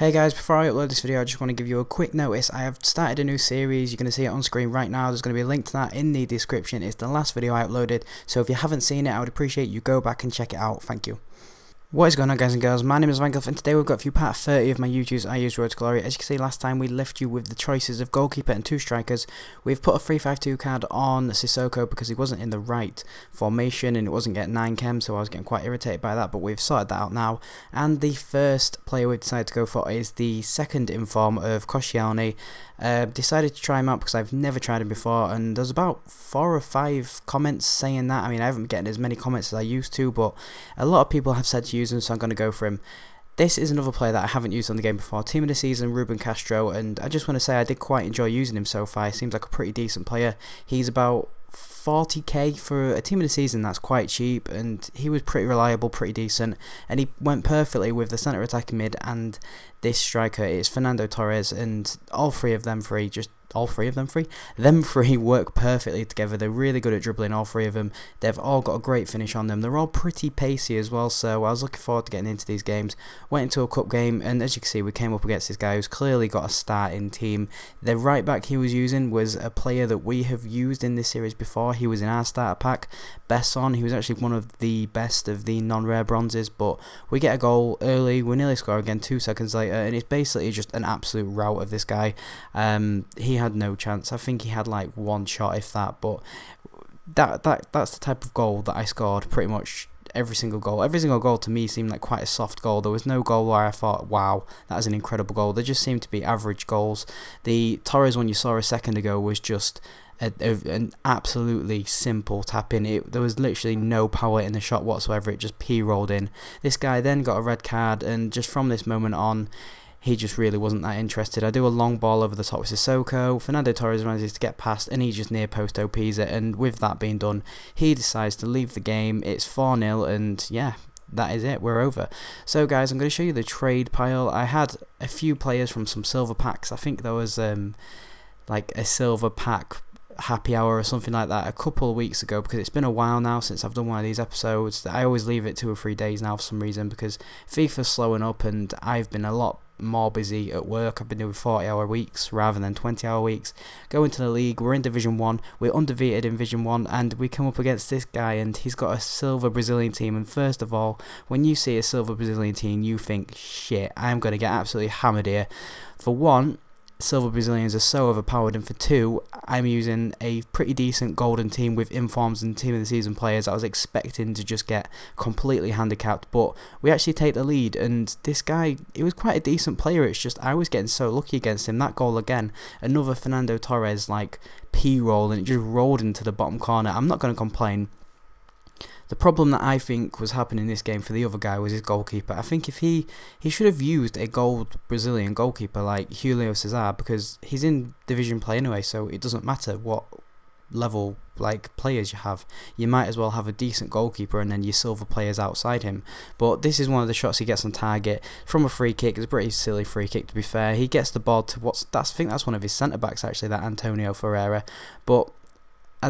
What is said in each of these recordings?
Hey guys, before I upload this video I just want to give you a quick notice. I have started a new series. You're going to see it on screen right now. There's going to be a link to that in the description. It's the last video I uploaded, so if you haven't seen it I would appreciate you go back and check it out. Thank you. What is going on, guys and girls? My name is Vangelf and today we've got a few part 30 of my YouTube's I Use Road to Glory. As you can see, last time we left you with the choices of goalkeeper and two strikers. We've put a 3-5-2 card on Sissoko because he wasn't in the right formation and it wasn't getting 9 chem, so I was getting quite irritated by that, but we've sorted that out now. And the first player we've decided to go for is the second in form of Koscielny. Decided to try him out because I've never tried him before, and there's about 4 or 5 comments saying that. I mean, I haven't been getting as many comments as I used to, but a lot of people have said to use him, so I'm going to go for him. This is another player that I haven't used on the game before. Team of the season, Ruben Castro, and I just want to say I did quite enjoy using him so far. He seems like a pretty decent player. He's about 40k for a team of the season. That's quite cheap, and he was pretty reliable, pretty decent, and he went perfectly with the centre attacking mid and this striker. It's Fernando Torres, and all three of them three work perfectly together. They're really good at dribbling, all three of them. They've all got a great finish on them. They're all pretty pacey as well, so I was looking forward to getting into these games. Went into a cup game, and as you can see, we came up against this guy who's clearly got a starting team. The right back he was using was a player that we have used in this series before. He was in our starter pack, Besson. He was actually one of the best of the non-rare bronzes, but we get a goal early. We nearly score again 2 seconds later, and it's basically just an absolute rout of this guy. He had no chance. I think he had like one shot, if that, but that's the type of goal that I scored pretty much every single goal. Every single goal to me seemed like quite a soft goal. There was no goal where I thought, wow, that is an incredible goal. They just seemed to be average goals. The Torres one you saw a second ago was just an absolutely simple tap in. There was literally no power in the shot whatsoever. It just p-rolled in. This guy then got a red card, and just from this moment on, he just really wasn't that interested. I do a long ball over the top with Sissoko. Fernando Torres manages to get past, and he just near post OPs it. And with that being done, he decides to leave the game. It's 4-0, and yeah, that is it. We're over. So guys, I'm going to show you the trade pile. I had a few players from some silver packs. I think there was like a silver pack happy hour or something like that a couple of weeks ago, because it's been a while now since I've done one of these episodes. I always leave it 2 or 3 days now for some reason, because FIFA's slowing up and I've been a lot more busy at work. I've been doing 40-hour weeks rather than 20-hour weeks. Going to the league, we're in Division 1, we're undefeated in Division 1, and we come up against this guy, and he's got a silver Brazilian team. And first of all, when you see a silver Brazilian team, you think, shit, I'm going to get absolutely hammered here. For one, silver Brazilians are so overpowered, and for 2, I'm using a pretty decent golden team with informs and team of the season players. I was expecting to just get completely handicapped, but we actually take the lead, and this guy, he was quite a decent player. It's just I was getting so lucky against him. That goal again, another Fernando Torres like p-roll, and it just rolled into the bottom corner. I'm not going to complain. The problem that I think was happening in this game for the other guy was his goalkeeper. I think if he should have used a gold Brazilian goalkeeper like Julio Cesar, because he's in division play anyway, so it doesn't matter what level like players you have. You might as well have a decent goalkeeper and then your silver players outside him. But this is one of the shots he gets on target from a free kick. It's a pretty silly free kick, to be fair. He gets the ball to I think that's one of his centre backs actually, that Antonio Ferreira. But I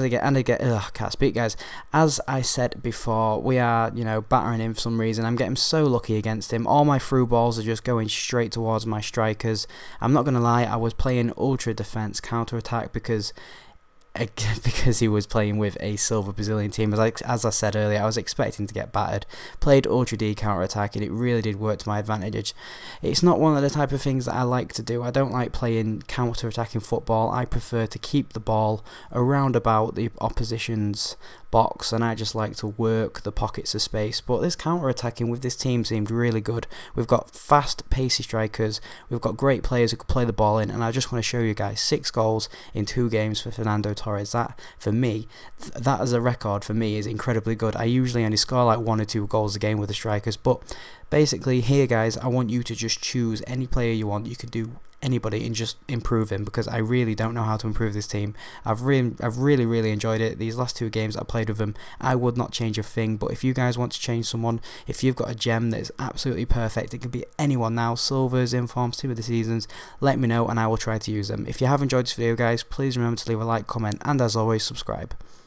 can't speak, guys. As I said before, we are, battering him for some reason. I'm getting so lucky against him. All my through balls are just going straight towards my strikers. I'm not going to lie, I was playing ultra defense counter attack because he was playing with a silver Brazilian team. As I said earlier, I was expecting to get battered. Played Ultra D counter attack, and it really did work to my advantage. It's not one of the type of things that I like to do. I don't like playing counter attacking football. I prefer to keep the ball around about the opposition's box, and I just like to work the pockets of space. But this counter attacking with this team seemed really good. We've got fast, pacey strikers. We've got great players who can play the ball in, and I just want to show you guys 6 goals in 2 games for Fernando Torres. That, for me, that as a record for me is incredibly good. I usually only score like 1 or 2 goals a game with the strikers, but basically here, guys, I want you to just choose any player you want. You can do anybody and just improve him, because I really don't know how to improve this team. I've really enjoyed it. These last 2 games I played with him, I would not change a thing. But if you guys want to change someone, if you've got a gem that is absolutely perfect, it can be anyone now, silvers, informs, team of the seasons, let me know and I will try to use them. If you have enjoyed this video, guys, please remember to leave a like, comment, and as always, subscribe.